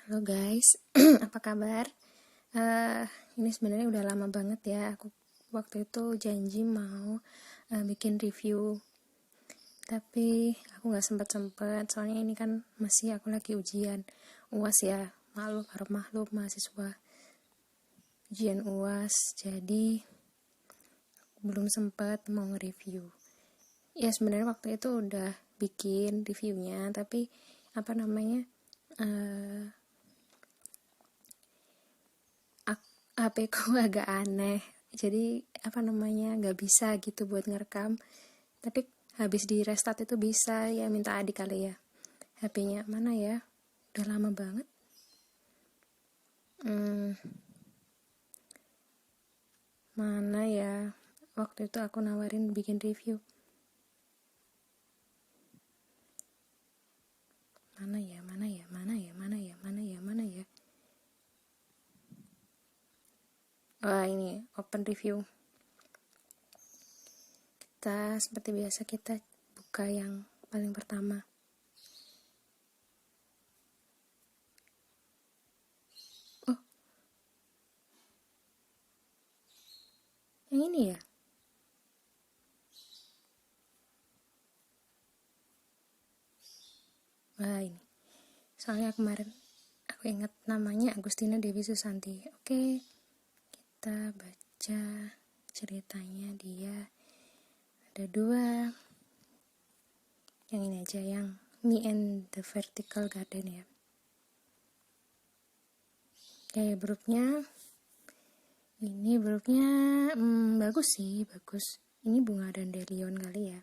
Halo guys, apa kabar? Ini sebenarnya udah lama banget ya. Aku waktu itu janji mau bikin review, tapi aku nggak sempet. Soalnya ini kan masih aku lagi ujian UAS ya, maklum mahasiswa ujian UAS, jadi belum sempet mau nge-review. Ya sebenarnya waktu itu udah bikin reviewnya, tapi apa namanya? HP ku agak aneh, jadi nggak bisa gitu buat ngerekam. Tapi habis di restart itu bisa, ya minta adik kali ya. HP-nya mana ya, udah lama banget. Mana ya, waktu itu aku nawarin bikin review. Mana ya. Wah, ini open review. Seperti biasa kita buka yang paling pertama. Oh, yang ini ya. Wah, ini. Soalnya kemarin aku ingat namanya Agustina Dewi Susanti. Oke, kita baca ceritanya. Dia ada 2. Yang ini aja, yang Me and the Vertical Garden ya. Kayak berupnya bagus sih, bagus. Ini bunga dandelion kali ya.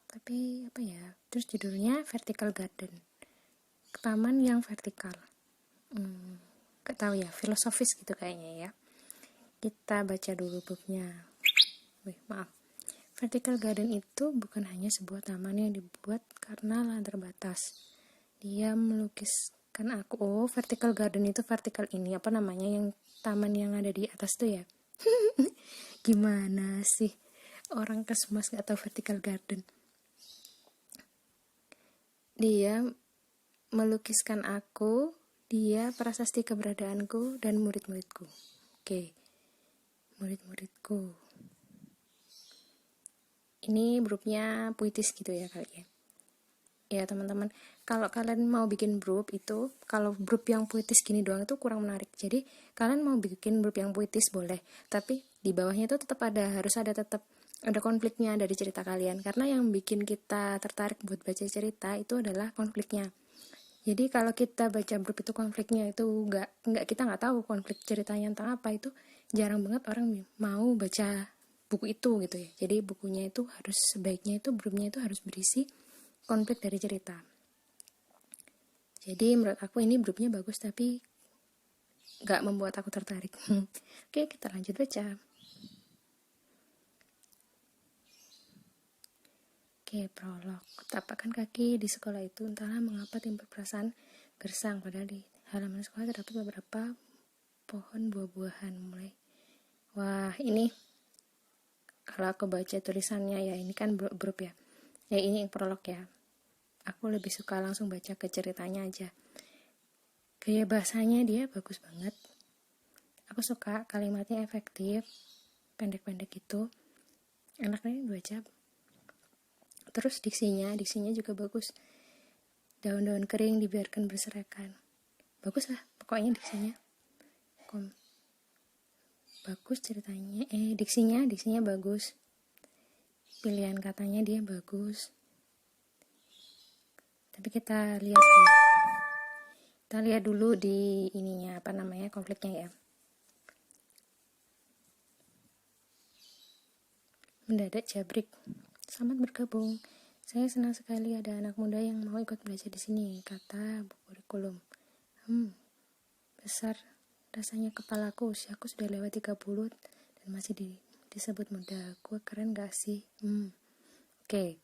Tapi apa ya? Terus judulnya Vertical Garden, taman yang vertikal. Gak tahu ya, filosofis gitu kayaknya ya. Kita baca dulu buknya. Maaf. Vertical Garden itu bukan hanya sebuah taman yang dibuat karena lahan terbatas. Dia melukiskan aku. Oh, Vertical Garden itu vertikal ini apa namanya, yang taman yang ada di atas tuh ya. Gimana sih orang Kesmas gak tahu Vertical Garden? Dia melukiskan aku, dia prasasti keberadaanku dan murid-muridku. Oke. Murid-muridku. Ini grupnya puitis gitu ya kali ya. Ya teman-teman, kalau kalian mau bikin grup itu, kalau grup yang puitis gini doang itu kurang menarik. Jadi kalian mau bikin grup yang puitis boleh, tapi di bawahnya itu harus ada konfliknya dari cerita kalian. Karena yang bikin kita tertarik buat baca cerita itu adalah konfliknya. Jadi kalau kita baca grup itu konfliknya itu kita nggak tahu konflik ceritanya tentang apa, itu jarang banget orang mau baca buku itu gitu ya. Jadi bukunya itu sebaiknya itu grupnya itu harus berisi konflik dari cerita. Jadi menurut aku ini grupnya bagus, tapi nggak membuat aku tertarik. Oke, kita lanjut baca. Oke, prolog. Tapakkan kaki di sekolah itu, entahlah mengapa timbul perasaan gersang, padahal di halaman sekolah terdapat beberapa pohon buah-buahan mulai. Wah, ini kalau aku baca tulisannya ya, ini kan grup ya. Ya ini prolog ya. Aku lebih suka langsung baca ke ceritanya aja. Gaya bahasanya dia bagus banget. Aku suka kalimatnya efektif, pendek-pendek gitu. Enaknya dibaca. Terus diksinya juga bagus. Daun-daun kering dibiarkan berserakan. Bagus lah, pokoknya diksinya. Bagus ceritanya. Diksinya bagus. Pilihan katanya dia bagus. Tapi kita lihat dulu di ininya, konfliknya ya. Mendadak jabrik. Selamat bergabung. Saya senang sekali ada anak muda yang mau ikut belajar di sini, kata bu kurikulum. Besar rasanya kepalaku, usiaku sudah lewat 30 dan masih disebut muda. Gue keren gak sih? Oke.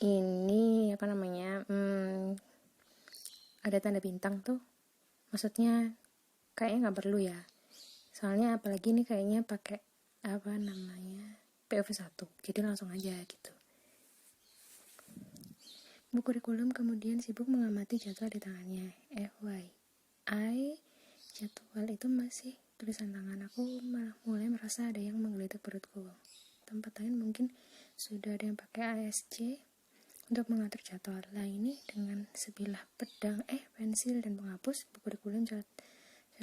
Ini ada tanda bintang tuh, maksudnya kayaknya nggak perlu ya, soalnya apalagi ini kayaknya pakai POV 1, jadi langsung aja gitu. Bu kurikulum kemudian sibuk mengamati jadwal di tangannya. FY, I, jadwal itu masih tulisan tangan. Aku malah mulai merasa ada yang menggelitik perutku. Tempat lain mungkin sudah ada yang pakai ASC untuk mengatur jadwal. Lah ini dengan sebilah pedang, pensil dan penghapus, buku kurikulum coret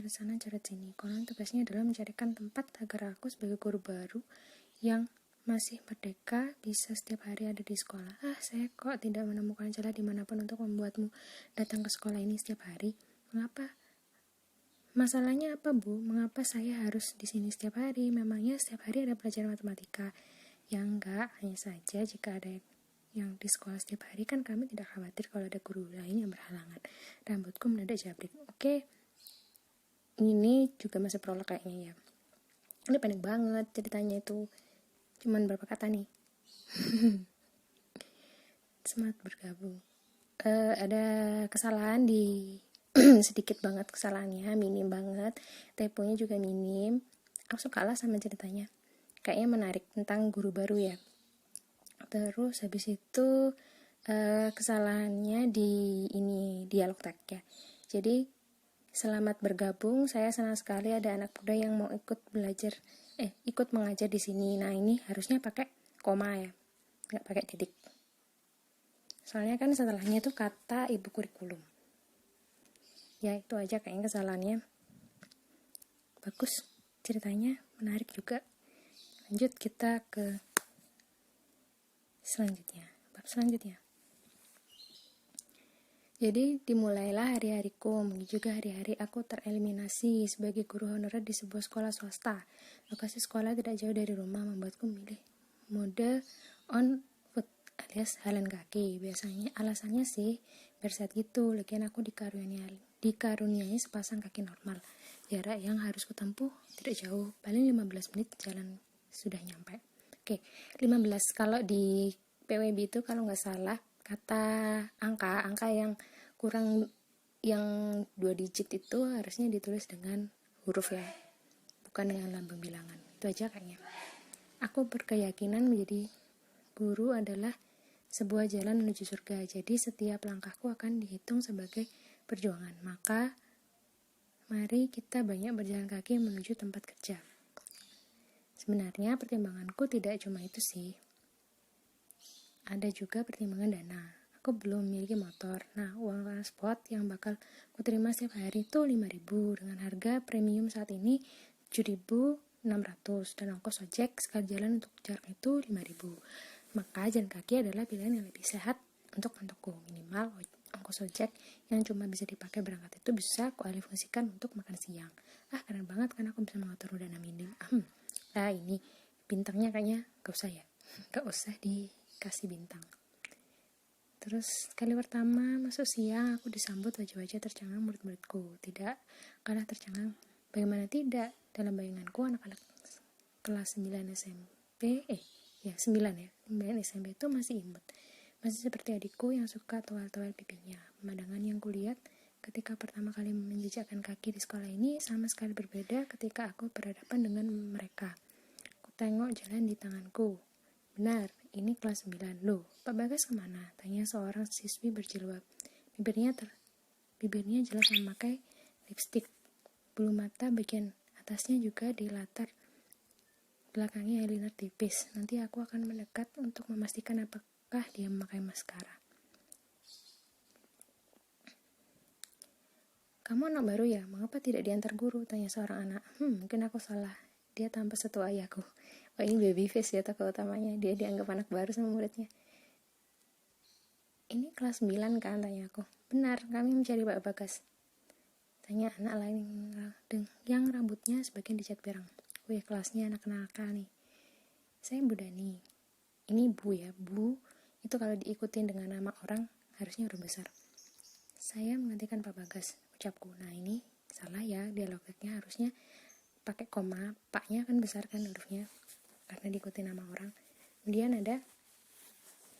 sana coret sini. Konon tugasnya adalah mencarikan tempat agar aku sebagai guru baru yang masih merdeka bisa setiap hari ada di sekolah. Saya kok tidak menemukan celah dimanapun untuk membuatmu datang ke sekolah ini setiap hari. Mengapa? Masalahnya apa, Bu? Mengapa saya harus di sini setiap hari? Memangnya setiap hari ada pelajaran matematika? Ya enggak, hanya saja jika ada yang di sekolah setiap hari kan kami tidak khawatir kalau ada guru lain yang berhalangan. Rambutku mendadak jabrik. Oke, ini juga masih prolog kayaknya ya. Ini pendek banget ceritanya itu. Cuman berapa kata nih? Semangat bergabung. Ada kesalahan di sedikit banget kesalahannya, minim banget. Typonya juga minim. Aku suka lah sama ceritanya. Kayaknya menarik tentang guru baru ya. Terus habis itu kesalahannya di ini dialog tag ya. Jadi selamat bergabung. Saya senang sekali ada anak muda yang mau ikut mengajar di sini. Nah ini harusnya pakai koma ya, nggak pakai titik. Soalnya kan setelahnya itu kata ibu kurikulum. Ya itu aja kayaknya kesalahannya. Bagus ceritanya, menarik juga. Lanjut kita ke bab selanjutnya. Jadi dimulailah hari-hariku, juga hari-hari aku tereliminasi sebagai guru honorer di sebuah sekolah swasta. Lokasi sekolah tidak jauh dari rumah, membuatku memilih mode on foot alias jalan kaki. Biasanya alasannya sih biar sehat gitu, lagian aku dikaruniai sepasang kaki normal. Jarak yang harus kutempuh tidak jauh, paling 15 menit jalan sudah nyampe. Oke, 15 kalau di PWB itu kalau nggak salah kata angka yang kurang yang 2 digit itu harusnya ditulis dengan huruf ya, bukan dengan lambang bilangan. Itu aja kayaknya. Aku berkeyakinan menjadi guru adalah sebuah jalan menuju surga. Jadi setiap langkahku akan dihitung sebagai perjuangan. Maka mari kita banyak berjalan kaki menuju tempat kerja. Sebenarnya pertimbanganku tidak cuma itu sih. Ada juga pertimbangan dana. Aku belum memiliki motor. Nah, uang transport yang bakal kuterima setiap hari itu 5.000 dengan harga premium saat ini 7.600 dan ongkos ojek sekali jalan untuk jarak itu 5.000. Maka jalan kaki adalah pilihan yang lebih sehat untukku. Minimal ongkos ojek yang cuma bisa dipakai berangkat itu bisa aku alih fungsikan untuk makan siang. Keren banget kan aku bisa mengatur dana minim. Nah ini bintangnya kayaknya gak usah dikasih bintang. Terus kali pertama masuk siang aku disambut wajah-wajah tercengang murid-muridku. Tidak kalah tercengang, bagaimana tidak, dalam bayanganku anak-anak kelas 9 SMP 9 SMP itu masih imut, masih seperti adikku yang suka towel-towel pipinya. Pemandangan yang kulihat ketika pertama kali menjejakkan kaki di sekolah ini sama sekali berbeda ketika aku berhadapan dengan mereka. Ku tengok jalan di tanganku. Benar, ini kelas 9. Loh, Pak Bagas kemana? Tanya seorang siswi berjilbab. Bibirnya jelas memakai lipstik. Bulu mata bagian atasnya juga di latar belakangnya eyeliner tipis. Nanti aku akan mendekat untuk memastikan apakah dia memakai maskara. Kamu anak baru ya? Mengapa tidak diantar guru? Tanya seorang anak. Mungkin aku salah. Dia tampak setua ayahku. Wah, ini baby face ya tokoh utamanya. Dia dianggap anak baru sama muridnya. Ini kelas 9 kan? Tanya aku. Benar, kami mencari Pak Bagas. Tanya anak lain yang rambutnya sebagian dicat pirang. Wih, kelasnya anak nakal nih. Saya Bu Dani. Ini Bu ya. Bu itu kalau diikutin dengan nama orang harusnya huruf besar. Saya menggantikan Pak Bagas, ucapku. Nah ini salah ya, dialognya harusnya pakai koma. Paknya kan besar kan hurufnya karena diikuti nama orang. Kemudian ada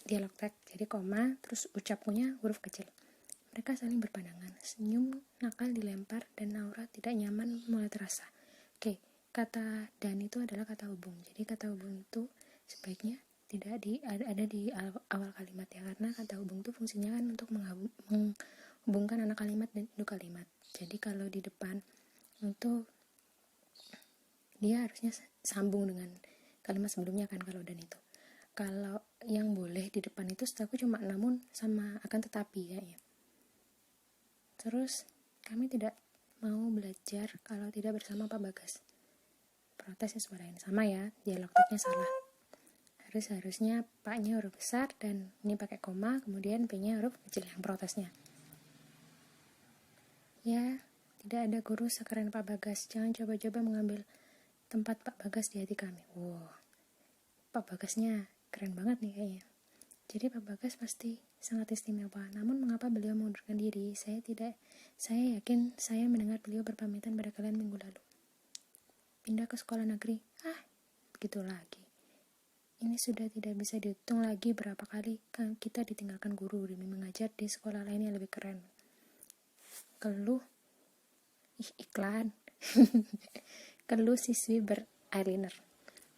dialog tag, jadi koma, terus ucapkunya huruf kecil. Mereka saling berpandangan, senyum nakal dilempar dan aura tidak nyaman mulai terasa. Oke, kata dan itu adalah kata hubung. Jadi kata hubung itu sebaiknya tidak ada di awal kalimat ya, karena kata hubung itu fungsinya kan untuk menghubungkan hubungkan anak kalimat dan induk kalimat. Jadi kalau di depan itu dia harusnya sambung dengan kalimat sebelumnya kan, kalau dan itu. Kalau yang boleh di depan itu setahu cuma namun sama akan tetapi ya. Terus kami tidak mau belajar kalau tidak bersama Pak Bagas. Protesnya suarain sama ya, dialog teknya salah. Harusnya Pak-nya huruf besar dan ini pakai koma, kemudian P-nya huruf kecil yang protesnya. Ya, tidak ada guru sekeren Pak Bagas. Jangan coba-coba mengambil tempat Pak Bagas di hati kami. Wow, Pak Bagasnya keren banget nih kayaknya. Jadi Pak Bagas pasti sangat istimewa. Namun mengapa beliau mengundurkan diri? Saya yakin saya mendengar beliau berpamitan pada kalian minggu lalu. Pindah ke sekolah negeri. Begitu lagi. Ini sudah tidak bisa dihitung lagi berapa kali kan kita ditinggalkan guru demi mengajar di sekolah lain yang lebih keren. Keluh iklan. Keluh siswi ber-eyeliner.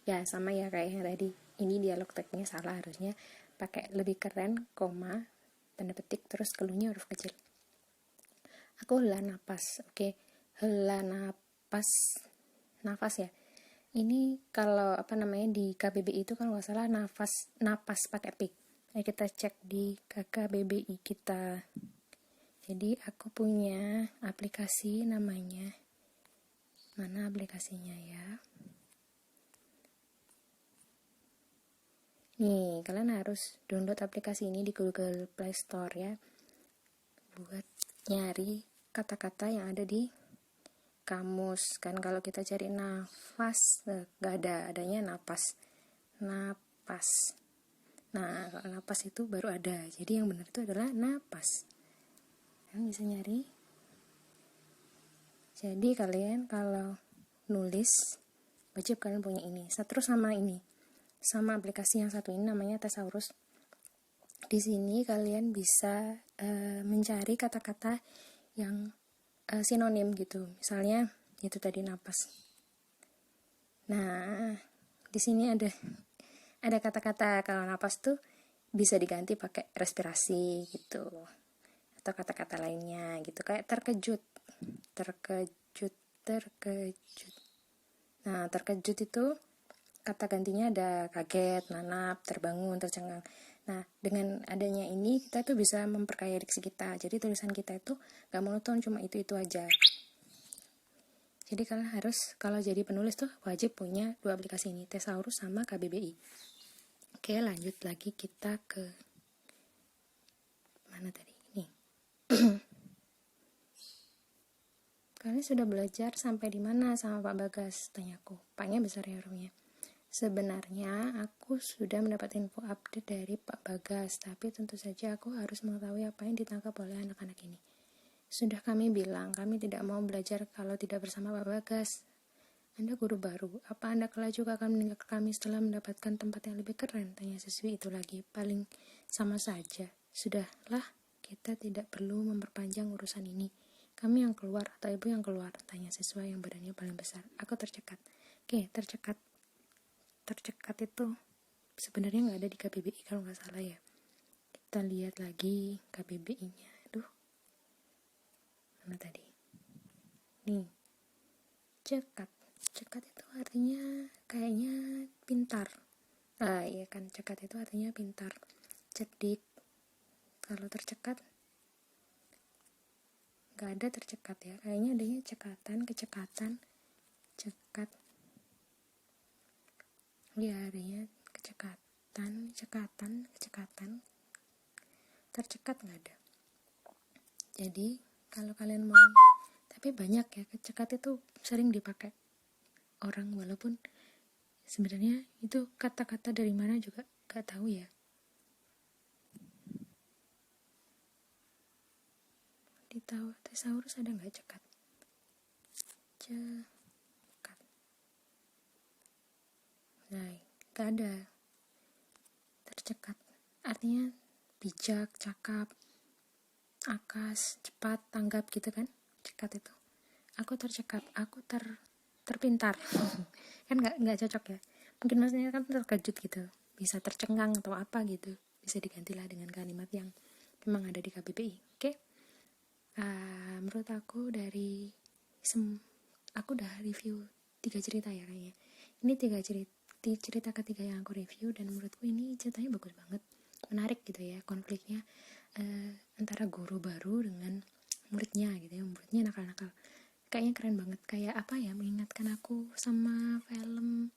Ya sama ya kayak yang tadi. Ini dialog teknya salah, harusnya pakai lebih keren, koma, tanda petik, terus keluhnya huruf kecil. Aku hela napas. Oke, hela nafas ya. Ini kalau di KBBI itu kalau nggak salah napas pakai P. Kita cek di KBBI kita. Jadi aku punya aplikasi namanya, mana aplikasinya ya? Nih, kalian harus download aplikasi ini di Google Play Store ya, buat nyari kata-kata yang ada di kamus. Kan kalau kita cari nafas, gak adanya napas. Nah, kalau napas itu baru ada. Jadi yang benar itu adalah napas. Kalian bisa nyari. Jadi kalian kalau nulis wajib kalian punya ini. Terus sama aplikasi yang satu ini namanya Thesaurus. Di sini kalian bisa mencari kata-kata yang sinonim gitu. Misalnya itu tadi napas. Nah, di sini ada kata-kata kalau napas tuh bisa diganti pakai respirasi gitu. Atau kata-kata lainnya gitu, kayak terkejut. Nah, terkejut itu kata gantinya ada kaget, nanap, terbangun, tercengang. Nah, dengan adanya ini kita tuh bisa memperkaya diksi kita. Jadi tulisan kita itu gak monoton cuma itu aja. Jadi kalian harus kalau jadi penulis tuh wajib punya dua aplikasi ini, Thesaurus sama KBBI. Oke, lanjut lagi kita ke mana tadi? Ini. Kalian sudah belajar sampai di mana sama Pak Bagas? Tanyaku. Paknya besar ya hurufnya. Sebenarnya aku sudah mendapat info update dari Pak Bagas, tapi tentu saja aku harus mengetahui apa yang ditangkap oleh anak-anak ini. Sudah kami bilang, kami tidak mau belajar kalau tidak bersama Pak Bagas. Anda guru baru, apa Anda kelak juga akan meninggalkan kami setelah mendapatkan tempat yang lebih keren? Tanya siswi itu lagi. Paling sama saja. Sudahlah, kita tidak perlu memperpanjang urusan ini. Kami yang keluar atau ibu yang keluar? Tanya siswa yang badannya paling besar. Aku tercekat. Oke, tercekat itu sebenarnya nggak ada di KBBI kalau nggak salah ya. Kita lihat lagi KBBI-nya. Mana tadi? Nih, cekat itu artinya kayaknya pintar. Iya kan, cekat itu artinya pintar, cerdik. Kalau tercekat nggak ada tercekat ya, kayaknya adanya cekatan, kecekatan, cekat. Ya, adanya kecekatan, tercekat nggak ada. Jadi kalau kalian mau, tapi banyak ya, kecekat itu sering dipakai orang, walaupun sebenarnya itu kata-kata dari mana juga gak tahu ya. Di Thesaurus ada nggak cekat? Nah, gak ada. Tercekat artinya bijak, cakap, akas, cepat, tanggap gitu kan. Cekat itu. Aku tercekat, aku terpintar. Kan nggak cocok ya. Mungkin maksudnya kan terkejut gitu. Bisa tercengang atau apa gitu. Bisa digantilah dengan kalimat yang memang ada di KBBI. Oke? menurut aku aku udah review 3 cerita ya kayaknya. Ini 3 cerita ketiga yang aku review, dan menurutku ini ceritanya bagus banget, menarik gitu ya, konfliknya antara guru baru dengan muridnya gitu ya. Muridnya nakal-nakal, kayaknya keren banget, kayak apa ya, mengingatkan aku sama film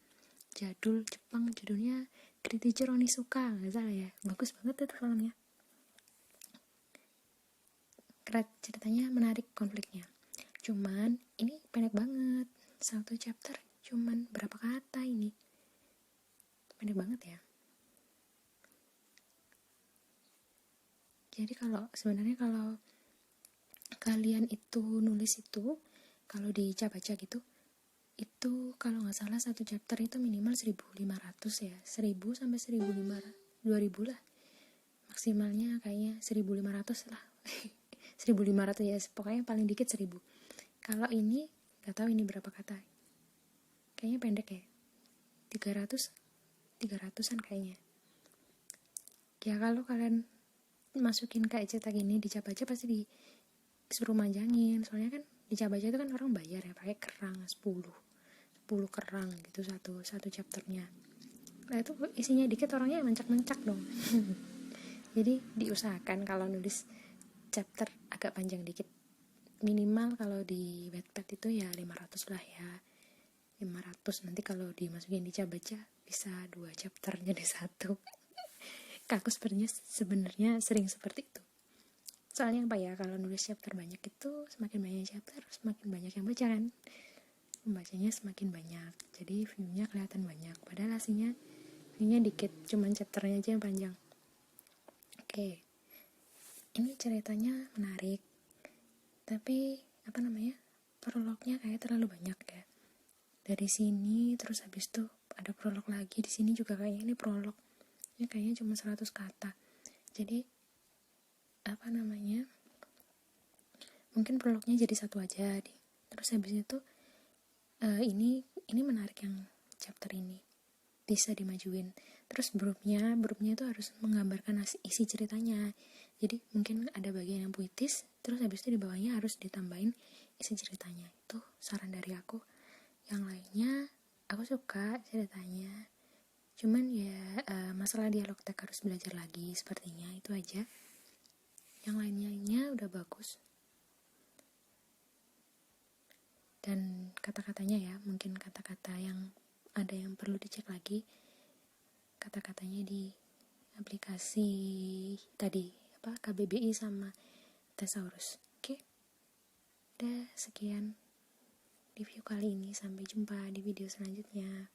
jadul Jepang, judulnya Kritichi Onizuka, nggak salah ya, bagus banget itu filmnya. Ceritanya menarik, konfliknya. Cuman ini pendek banget, satu chapter cuman berapa kata, ini pendek banget ya. Jadi sebenarnya kalau kalian itu nulis itu, kalau dibaca gitu, itu kalau nggak salah satu chapter itu minimal 1.500 ya, 1.000 sampai 1.500, 2.000 lah maksimalnya, kayaknya 1.500 lah. 1.500 ya, pokoknya paling dikit 1.000. Kalau ini nggak tahu ini berapa kata, kayaknya pendek ya, 300-an kayaknya ya. Kalau kalian masukin kayak cetak gini di Cabaca pasti disuruh manjangin, soalnya kan di Cabaca itu kan orang bayar ya, pakai kerang 10 kerang gitu satu chapternya. Nah itu isinya dikit, orangnya mencak dong. Jadi diusahakan kalau nulis chapter agak panjang dikit, minimal kalau di Wattpad itu ya 500 lah ya, 500. Nanti kalau dimasukin di Cabaca bisa 2 chapter jadi 1. Aku sebenarnya sering seperti itu. Soalnya apa ya, kalau nulis chapter banyak itu, semakin banyak chapter semakin banyak yang baca kan, pembacanya semakin banyak, jadi view-nya kelihatan banyak, padahal aslinya view-nya dikit, cuman chapternya aja yang panjang. Oke, ini ceritanya menarik, tapi prolognya kayak terlalu banyak ya. Dari sini terus habis itu ada prolog lagi, di sini juga kayaknya ini prolog. Ya kayaknya cuma 100 kata. Jadi mungkin prolognya jadi satu aja deh. Terus habis itu ini menarik yang chapter ini, bisa dimajuin. Terus berupnya itu harus menggambarkan isi ceritanya. Jadi mungkin ada bagian yang puitis, terus habis itu di bawahnya harus ditambahin isi ceritanya. Itu saran dari aku. Yang lainnya aku suka ceritanya, cuman ya masalah dialog tag harus belajar lagi sepertinya, itu aja. Yang lainnya udah bagus. Dan kata-katanya ya, mungkin kata-kata yang ada yang perlu dicek lagi, kata-katanya di aplikasi tadi KBBI sama Thesaurus. Oke, udah sekian review kali ini, sampai jumpa di video selanjutnya.